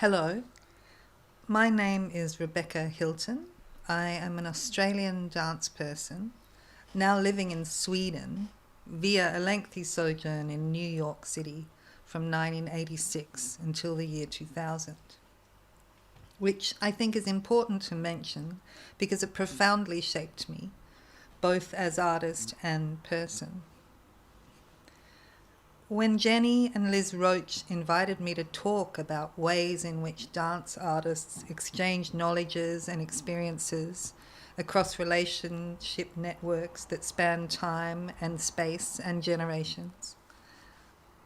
Hello, my name is Rebecca Hilton. I am an Australian dance person, now living in Sweden via a lengthy sojourn in New York City from 1986 until the year 2000, which I think is important to mention because it profoundly shaped me, both as artist and person. When Jenny and Liz Roche invited me to talk about ways in which dance artists exchange knowledges and experiences across relationship networks that span time and space and generations,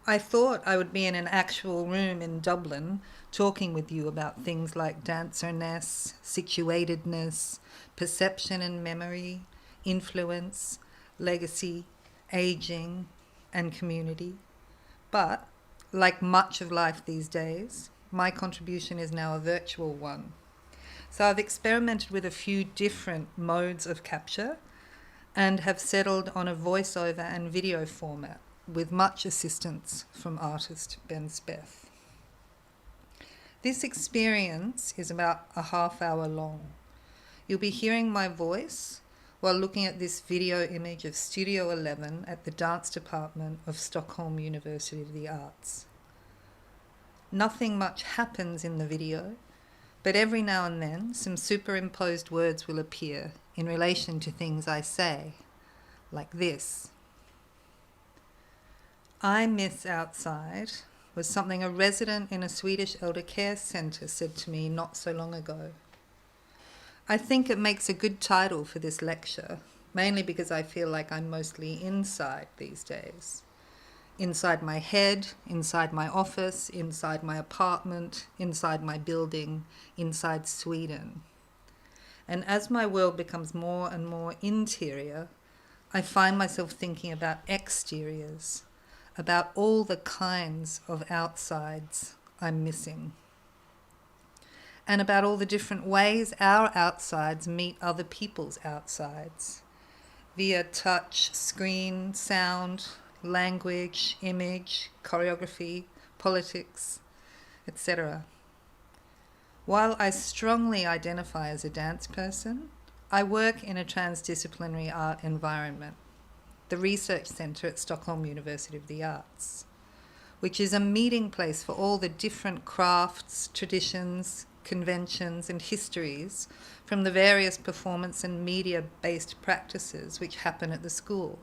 I thought I would be in an actual room in Dublin talking with you about things like dancerness, situatedness, perception and memory, influence, legacy, aging, and community. But, like much of life these days, my contribution is now a virtual one. So I've experimented with a few different modes of capture and have settled on a voiceover and video format with much assistance from artist Ben Speth. This experience is about a half hour long. You'll be hearing my voice while looking at this video image of Studio 11 at the dance department of Stockholm University of the Arts. Nothing much happens in the video, but every now and then some superimposed words will appear in relation to things I say, like this. I miss outside was something a resident in a Swedish elder care centre said to me not so long ago. I think it makes a good title for this lecture, mainly because I feel like I'm mostly inside these days. Inside my head, inside my office, inside my apartment, inside my building, inside Sweden. And as my world becomes more and more interior, I find myself thinking about exteriors, about all the kinds of outsides I'm missing, and about all the different ways our outsides meet other people's outsides, via touch, screen, sound, language, image, choreography, politics, etc. While I strongly identify as a dance person, I work in a transdisciplinary art environment, the research centre at Stockholm University of the Arts, which is a meeting place for all the different crafts, traditions, conventions and histories from the various performance and media-based practices which happen at the school.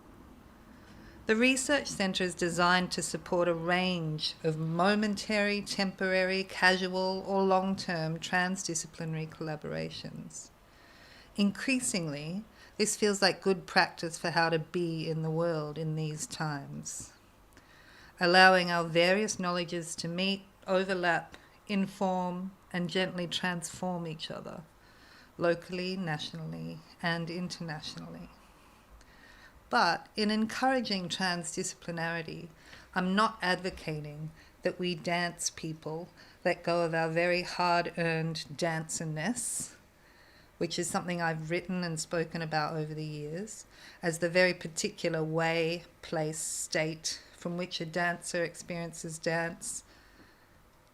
The research centre is designed to support a range of momentary, temporary, casual or long-term transdisciplinary collaborations. Increasingly, this feels like good practice for how to be in the world in these times, allowing our various knowledges to meet, overlap, inform, and gently transform each other, locally, nationally, and internationally. But in encouraging transdisciplinarity, I'm not advocating that we dance people let go of our very hard-earned dancerness, which is something I've written and spoken about over the years, as the very particular way, place, state from which a dancer experiences dance,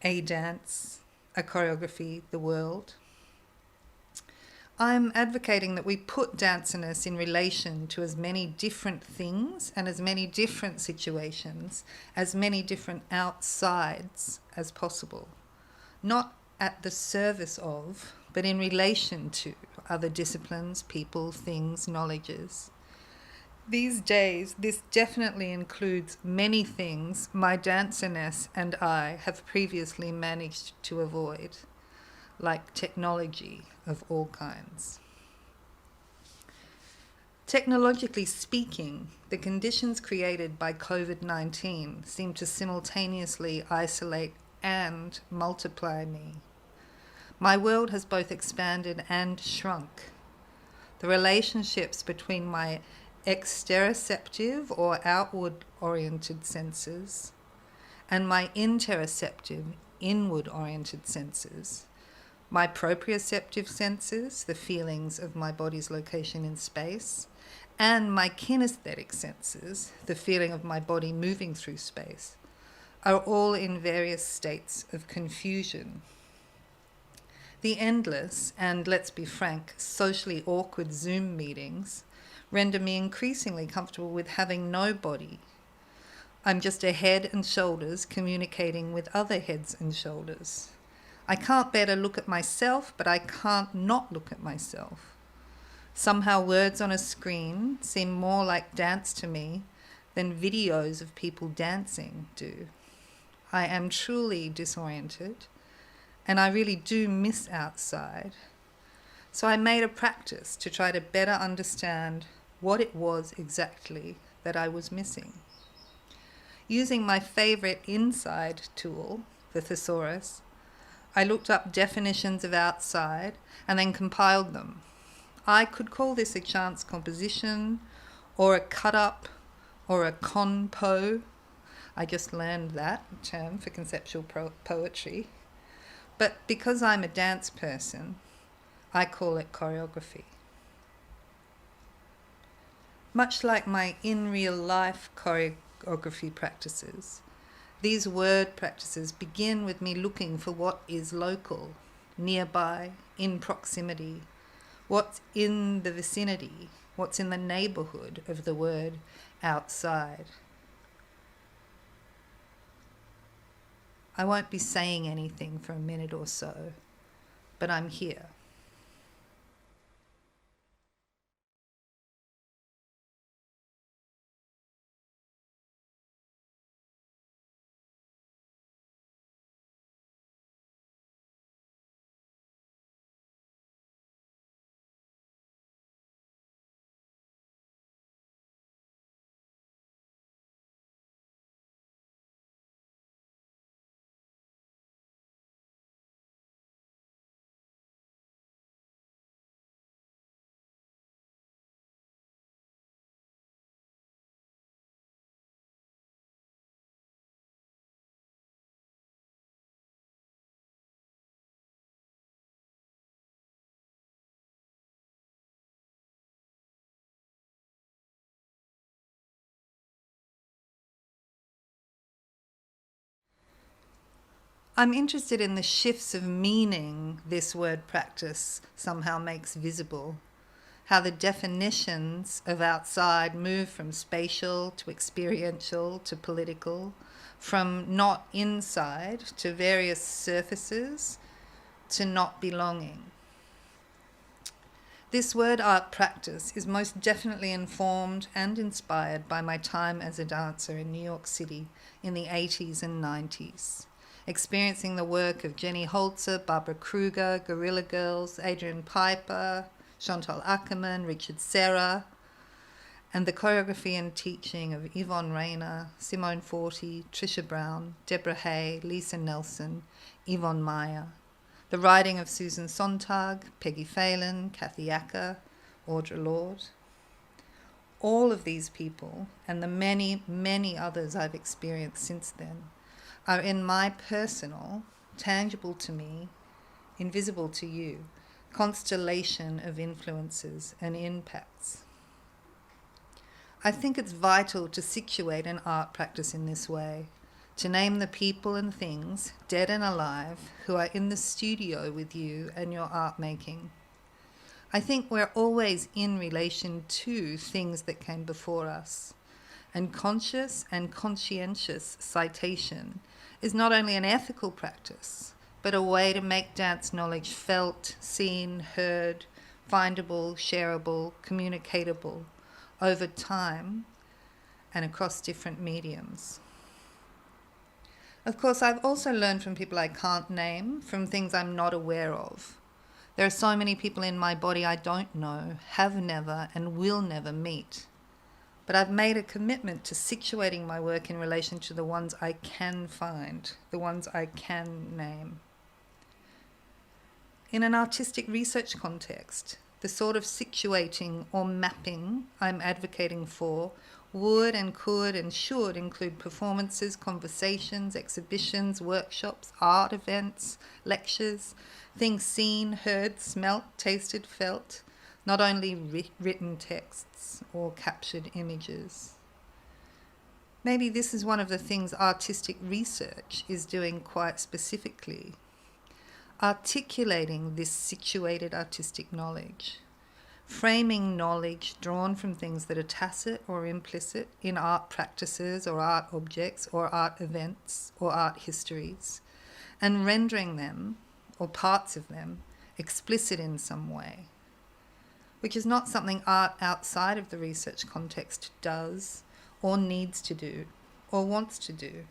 a choreography, the world. I'm advocating that we put dancerness in relation to as many different things and as many different situations, as many different outsides as possible. Not at the service of, but in relation to other disciplines, people, things, knowledges. These days, this definitely includes many things my dancerness and I have previously managed to avoid, like technology of all kinds. Technologically speaking, the conditions created by COVID-19 seem to simultaneously isolate and multiply me. My world has both expanded and shrunk. The relationships between my exteroceptive or outward-oriented senses and my interoceptive, inward-oriented senses, my proprioceptive senses, the feelings of my body's location in space, and my kinesthetic senses, the feeling of my body moving through space, are all in various states of confusion. The endless and, let's be frank, socially awkward Zoom meetings render me increasingly comfortable with having no body. I'm just a head and shoulders communicating with other heads and shoulders. I can't bear to look at myself, but I can't not look at myself. Somehow words on a screen seem more like dance to me than videos of people dancing do. I am truly disoriented, and I really do miss outside. So I made a practice to try to better understand what it was exactly that I was missing. Using my favorite inside tool, the thesaurus, I looked up definitions of outside and then compiled them. I could call this a chance composition, or a cut-up, or a compo. I just learned that term for conceptual poetry. But because I'm a dance person, I call it choreography. Much like my in-real-life choreography practices, these word practices begin with me looking for what is local, nearby, in proximity, what's in the vicinity, what's in the neighborhood of the word outside. I won't be saying anything for a minute or so, but I'm here. I'm interested in the shifts of meaning this word practice somehow makes visible, how the definitions of outside move from spatial to experiential to political, from not inside to various surfaces to not belonging. This word art practice is most definitely informed and inspired by my time as a dancer in New York City in the 80s and 90s. Experiencing the work of Jenny Holzer, Barbara Kruger, Guerrilla Girls, Adrian Piper, Chantal Ackerman, Richard Serra, and the choreography and teaching of Yvonne Rayner, Simone Forti, Trisha Brown, Deborah Hay, Lisa Nelson, Yvonne Meyer. The writing of Susan Sontag, Peggy Phelan, Kathy Acker, Audre Lorde. All of these people, and the many, many others I've experienced since then, are in my personal, tangible to me, invisible to you, constellation of influences and impacts. I think it's vital to situate an art practice in this way, to name the people and things, dead and alive, who are in the studio with you and your art making. I think we're always in relation to things that came before us, and conscious and conscientious citation is not only an ethical practice, but a way to make dance knowledge felt, seen, heard, findable, shareable, communicatable over time and across different mediums. Of course, I've also learned from people I can't name, from things I'm not aware of. There are so many people in my body I don't know, have never, and will never meet. But I've made a commitment to situating my work in relation to the ones I can find, the ones I can name. In an artistic research context, the sort of situating or mapping I'm advocating for would and could and should include performances, conversations, exhibitions, workshops, art events, lectures, things seen, heard, smelt, tasted, felt, not only written texts or captured images. Maybe this is one of the things artistic research is doing quite specifically. articulating this situated artistic knowledge, framing knowledge drawn from things that are tacit or implicit in art practices or art objects or art events or art histories, and rendering them, or parts of them, explicit in some way, which is not something art outside of the research context does or needs to do or wants to do.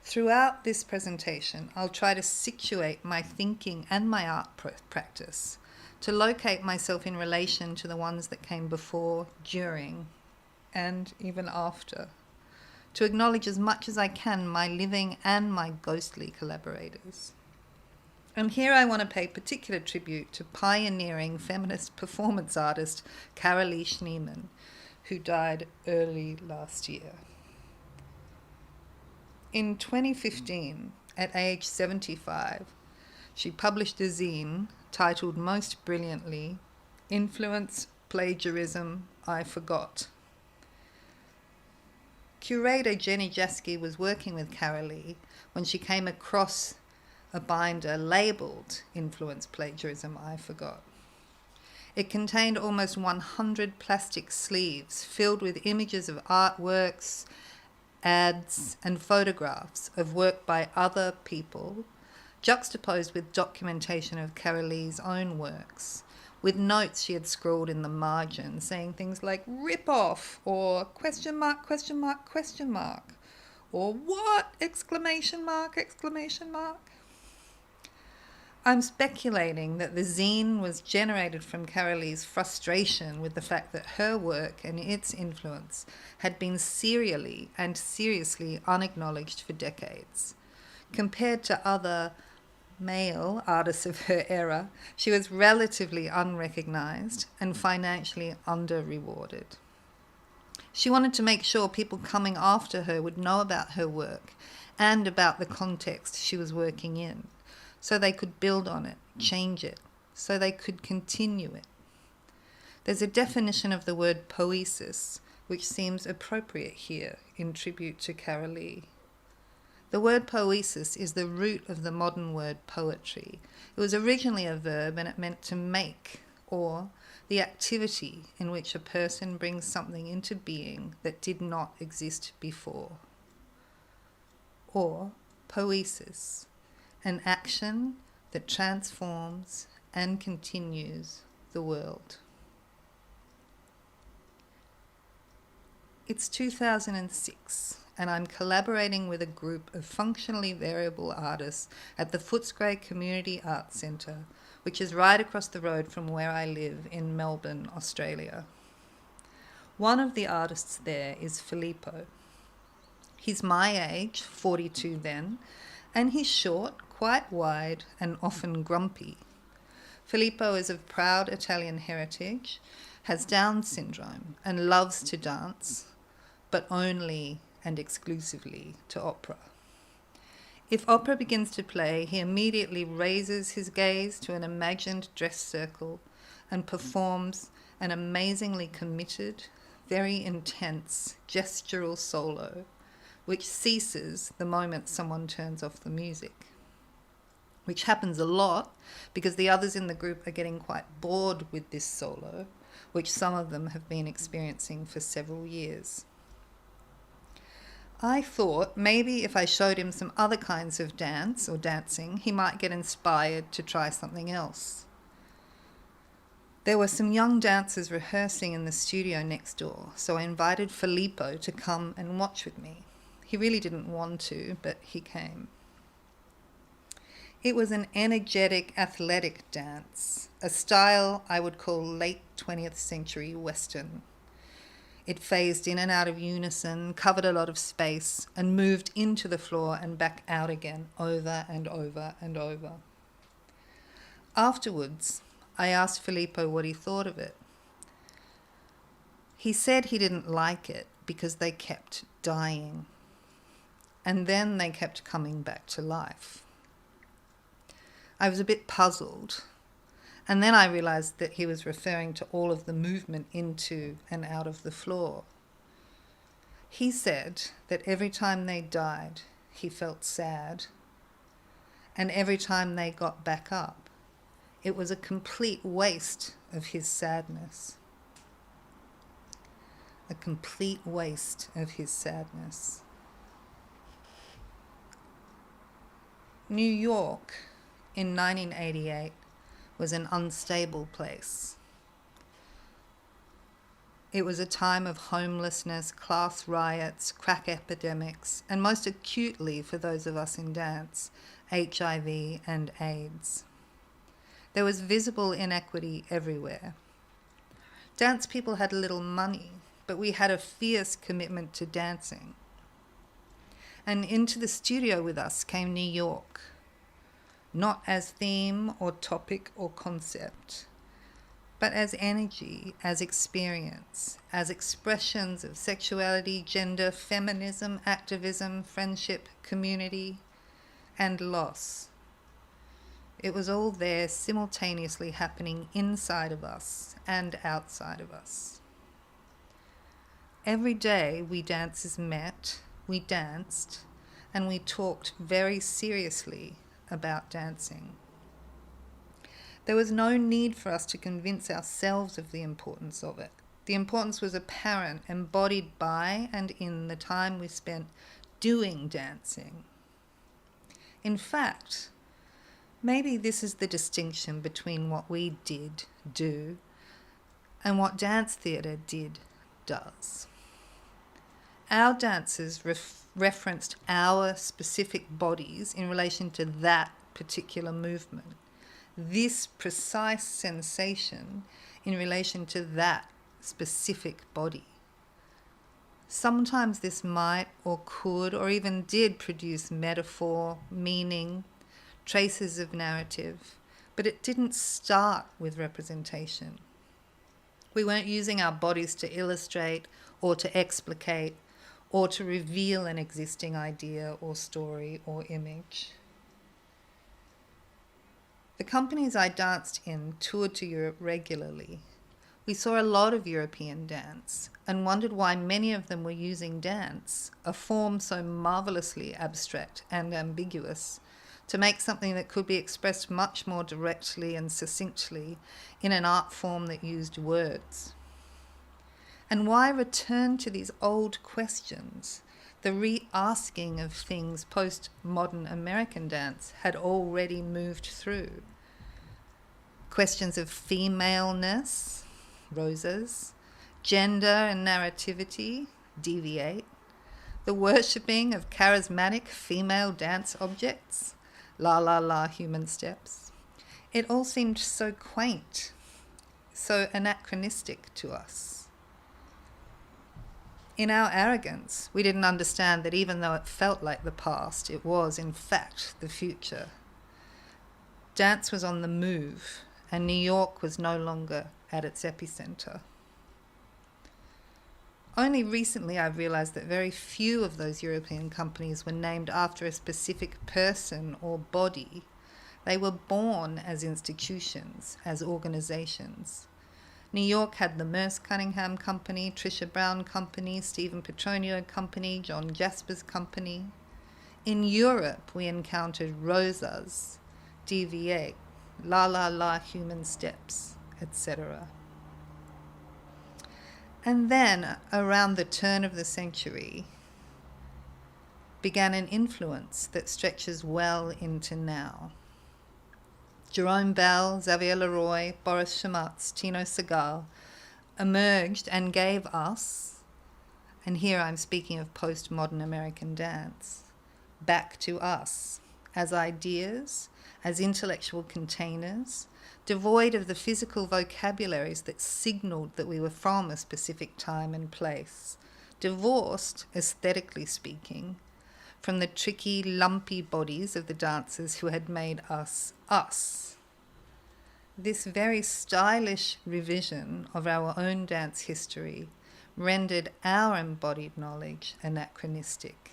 Throughout this presentation, I'll try to situate my thinking and my art practice, to locate myself in relation to the ones that came before, during, and even after, to acknowledge as much as I can my living and my ghostly collaborators. And here I want to pay particular tribute to pioneering feminist performance artist Carolee Schneemann, who died early last year. In 2015, at age 75, she published a zine titled most brilliantly, Influence, Plagiarism, I Forgot. Curator Jenny Jaski was working with Carolee when she came across a binder labelled Influence, Plagiarism, I Forgot. It contained almost 100 plastic sleeves filled with images of artworks, ads and photographs of work by other people, juxtaposed with documentation of Carolee's own works, with notes she had scrawled in the margin saying things like "rip off" or question mark, or "what?" exclamation mark. I'm speculating that the zine was generated from Carolee's frustration with the fact that her work and its influence had been serially and seriously unacknowledged for decades. Compared to other male artists of her era, she was relatively unrecognised and financially under-rewarded. She wanted to make sure people coming after her would know about her work and about the context she was working in, so they could build on it, change it, so they could continue it. There's a definition of the word poesis which seems appropriate here in tribute to Carolee. The word poesis is the root of the modern word poetry. It was originally a verb and it meant to make, or the activity in which a person brings something into being that did not exist before. Or poesis, an action that transforms and continues the world. It's 2006, and I'm collaborating with a group of functionally variable artists at the Footscray Community Arts Centre, which is right across the road from where I live in Melbourne, Australia. One of the artists there is Filippo. He's my age, 42 then, and he's short, quite wide, and often grumpy. Filippo is of proud Italian heritage, has Down syndrome, and loves to dance, but only and exclusively to opera. If opera begins to play, he immediately raises his gaze to an imagined dress circle and performs an amazingly committed, very intense gestural solo, which ceases the moment someone turns off the music. Which happens a lot because the others in the group are getting quite bored with this solo, which some of them have been experiencing for several years. I thought maybe if I showed him some other kinds of dance or dancing, he might get inspired to try something else. There were some young dancers rehearsing in the studio next door, so I invited Filippo to come and watch with me. He really didn't want to, but he came. It was an energetic, athletic dance, a style I would call late 20th century Western. It phased in and out of unison, covered a lot of space, and moved into the floor and back out again, over and over and over. Afterwards, I asked Filippo what he thought of it. He said he didn't like it because they kept dying, and then they kept coming back to life. I was a bit puzzled, and then I realised that he was referring to all of the movement into and out of the floor. He said that every time they died, he felt sad, And every time they got back up, it was a complete waste of his sadness. A complete waste of his sadness. New York in 1988 was an unstable place. It was a time of homelessness, class riots, crack epidemics, and most acutely for those of us in dance, HIV and AIDS. There was visible inequity everywhere. Dance people had little money, but we had a fierce commitment to dancing. And into the studio with us came New York, not as theme or topic or concept, but as energy, as experience, as expressions of sexuality, gender, feminism, activism, friendship, community, and loss. It was all there simultaneously happening inside of us and outside of us. Every day we dancers met, we danced, and we talked very seriously about dancing. There was no need for us to convince ourselves of the importance of it. The importance was apparent, embodied by and in the time we spent doing dancing. In fact, maybe this is the distinction between what we did do and what dance theatre does. Our dancers referenced our specific bodies in relation to that particular movement. This precise sensation in relation to that specific body. Sometimes this might or could or even did produce metaphor, meaning, traces of narrative, but it didn't start with representation. We weren't using our bodies to illustrate or to explicate or to reveal an existing idea or story or image. The companies I danced in toured to Europe regularly. We saw a lot of European dance and wondered why many of them were using dance, a form so marvelously abstract and ambiguous, to make something that could be expressed much more directly and succinctly in an art form that used words. And why return to these old questions? The re-asking of things post-modern American dance had already moved through. Questions of femaleness, roses, gender and narrativity, deviate, the worshipping of charismatic female dance objects, la la la human steps. It all seemed so quaint, so anachronistic to us. In our arrogance, we didn't understand that even though it felt like the past, it was, in fact, the future. Dance was on the move, and New York was no longer at its epicenter. Only recently I've realized that very few of those European companies were named after a specific person or body. They were born as institutions, as organizations. New York had the Merce Cunningham Company, Trisha Brown Company, Stephen Petronio Company, John Jasper's Company. In Europe, we encountered Rosas, Deviate, La La La Human Steps, etc. And then, around the turn of the century, began an influence that stretches well into now. Jerome Bell, Xavier Leroy, Boris Shamatz, Tino Segal emerged and gave us, and here I'm speaking of postmodern American dance, back to us as ideas, as intellectual containers, devoid of the physical vocabularies that signaled that we were from a specific time and place, divorced, aesthetically speaking, from the tricky, lumpy bodies of the dancers who had made us us. This very stylish revision of our own dance history rendered our embodied knowledge anachronistic,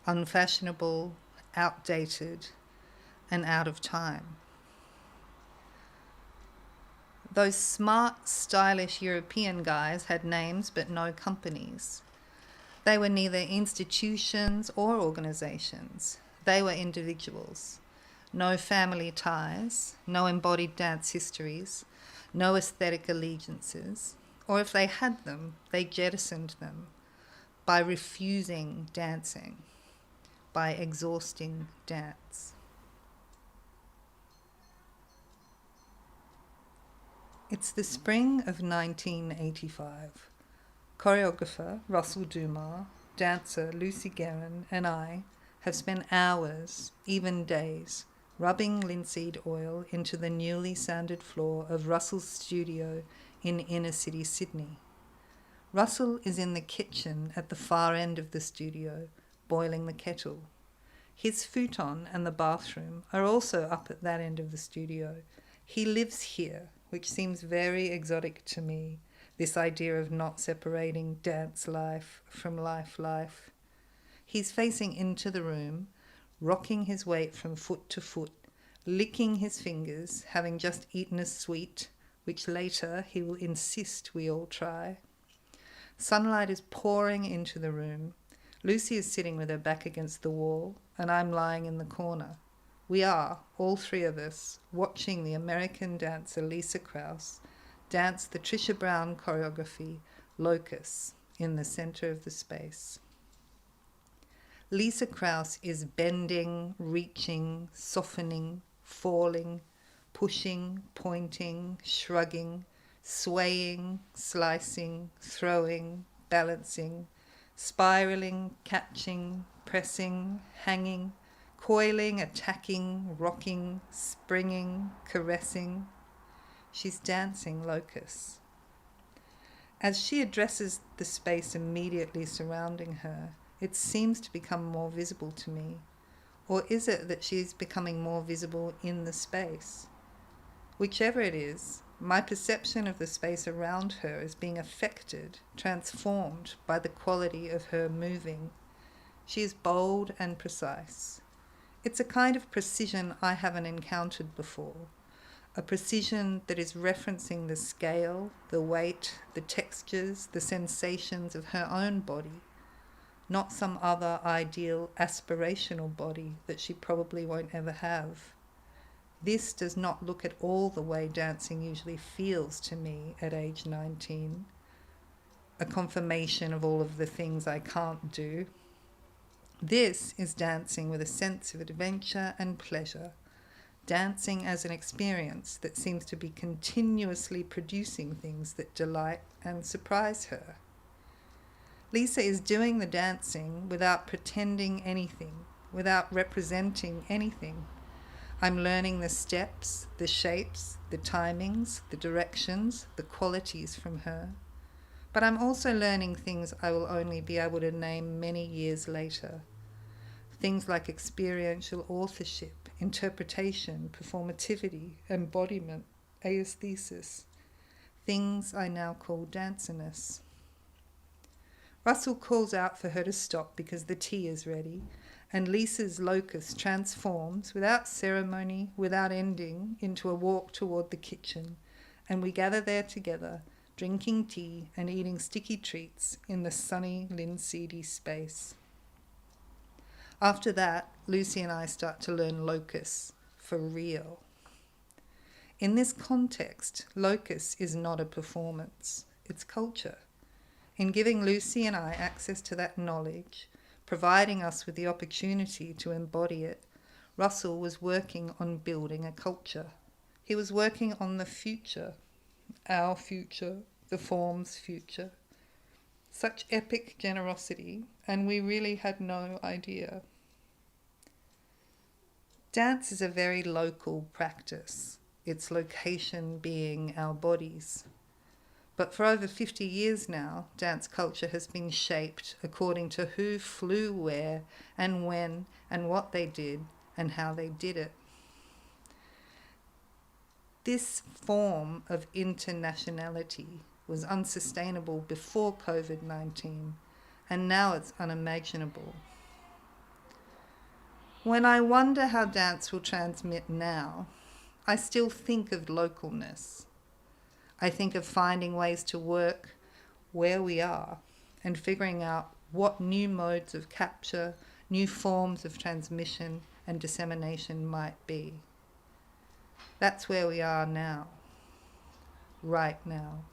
unfashionable, outdated, and out of time. Those smart, stylish European guys had names but no companies. They were neither institutions or organizations. They were individuals. No family ties, no embodied dance histories, no aesthetic allegiances, or if they had them, they jettisoned them by refusing dancing, by exhausting dance. It's the spring of 1985. Choreographer Russell Dumas, dancer Lucy Guerin, and I have spent hours, even days, rubbing linseed oil into the newly sanded floor of Russell's studio in inner city Sydney. Russell is in the kitchen at the far end of the studio, boiling the kettle. His futon and the bathroom are also up at that end of the studio. He lives here, which seems very exotic to me, this idea of not separating dance life from life. He's facing into the room, rocking his weight from foot to foot, licking his fingers, having just eaten a sweet, which later he will insist we all try. Sunlight is pouring into the room. Lucy is sitting with her back against the wall, and I'm lying in the corner. We are, all three of us, watching the American dancer Lisa Krauss dance the Trisha Brown choreography, Locus, in the center of the space. Lisa Krauss is bending, reaching, softening, falling, pushing, pointing, shrugging, swaying, slicing, throwing, balancing, spiraling, catching, pressing, hanging, coiling, attacking, rocking, springing, caressing. She's dancing Locus. As she addresses the space immediately surrounding her, it seems to become more visible to me. Or is it that she's becoming more visible in the space? Whichever it is, my perception of the space around her is being affected, transformed by the quality of her moving. She is bold and precise. It's a kind of precision I haven't encountered before, a precision that is referencing the scale, the weight, the textures, the sensations of her own body, not some other ideal aspirational body that she probably won't ever have. This does not look at all the way dancing usually feels to me at age 19, a confirmation of all of the things I can't do. This is dancing with a sense of adventure and pleasure, dancing as an experience that seems to be continuously producing things that delight and surprise her. Lisa is doing the dancing without pretending anything, without representing anything. I'm learning the steps, the shapes, the timings, the directions, the qualities from her. But I'm also learning things I will only be able to name many years later. Things like experiential authorship, interpretation, performativity, embodiment, aesthesis. Things I now call dancerness. Russell calls out for her to stop because the tea is ready, and Lisa's Locus transforms, without ceremony, without ending, into a walk toward the kitchen, and we gather there together, drinking tea and eating sticky treats in the sunny, linseedy space. After that, Lucy and I start to learn Locus for real. In this context, Locus is not a performance, it's culture. In giving Lucy and I access to that knowledge, providing us with the opportunity to embody it, Russell was working on building a culture. He was working on the future, our future, the form's future. Such epic generosity, and we really had no idea. Dance is a very local practice, its location being our bodies. But for over 50 years now, dance culture has been shaped according to who flew where and when and what they did and how they did it. This form of internationality was unsustainable before COVID-19, and now it's unimaginable. When I wonder how dance will transmit now, I still think of localness. I think of finding ways to work where we are and figuring out what new modes of capture, new forms of transmission and dissemination might be. That's where we are now, right now.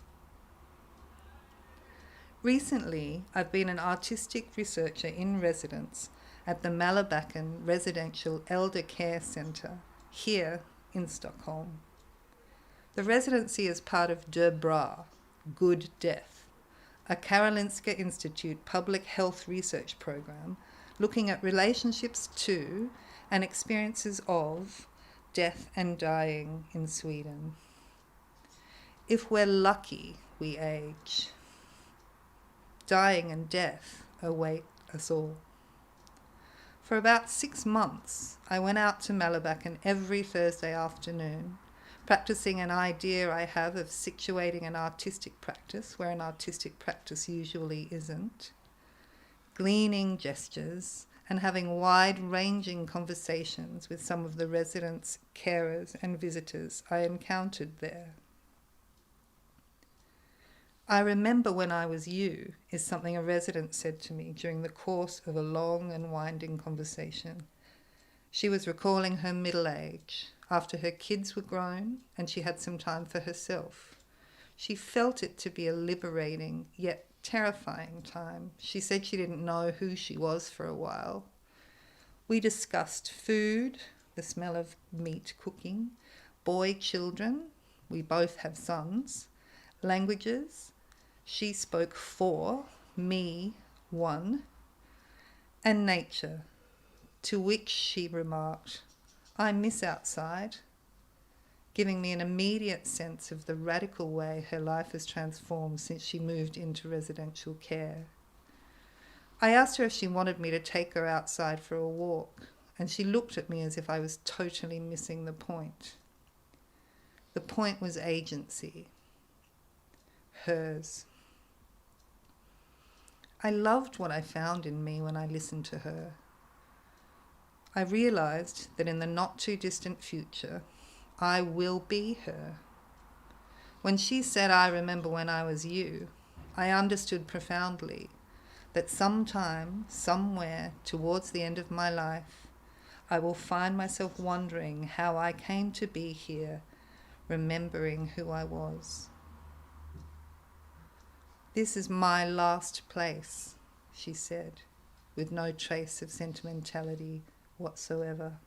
Recently, I've been an artistic researcher in residence at the Malabacan Residential Elder Care Centre here in Stockholm. The residency is part of De Bra, Good Death, a Karolinska Institute public health research program looking at relationships to and experiences of death and dying in Sweden. If we're lucky, we age. Dying and death await us all. For about 6 months, I went out to Malabacan every Thursday afternoon, practicing an idea I have of situating an artistic practice where an artistic practice usually isn't, gleaning gestures, and having wide-ranging conversations with some of the residents, carers, and visitors I encountered there. I remember when I was you is something a resident said to me during the course of a long and winding conversation. She was recalling her middle age, after her kids were grown and she had some time for herself. She felt it to be a liberating yet terrifying time. She said she didn't know who she was for a while. We discussed food, the smell of meat cooking, boy children, we both have sons, languages. She spoke 4, me 1, and nature, to which she remarked, "I miss outside," giving me an immediate sense of the radical way her life has transformed since she moved into residential care. I asked her if she wanted me to take her outside for a walk, and she looked at me as if I was totally missing the point. The point was agency. Hers. I loved what I found in me when I listened to her. I realized that in the not-too-distant future, I will be her. When she said, "I remember when I was you," I understood profoundly that sometime, somewhere, towards the end of my life, I will find myself wondering how I came to be here, remembering who I was. "This is my last place," she said, with no trace of sentimentality whatsoever.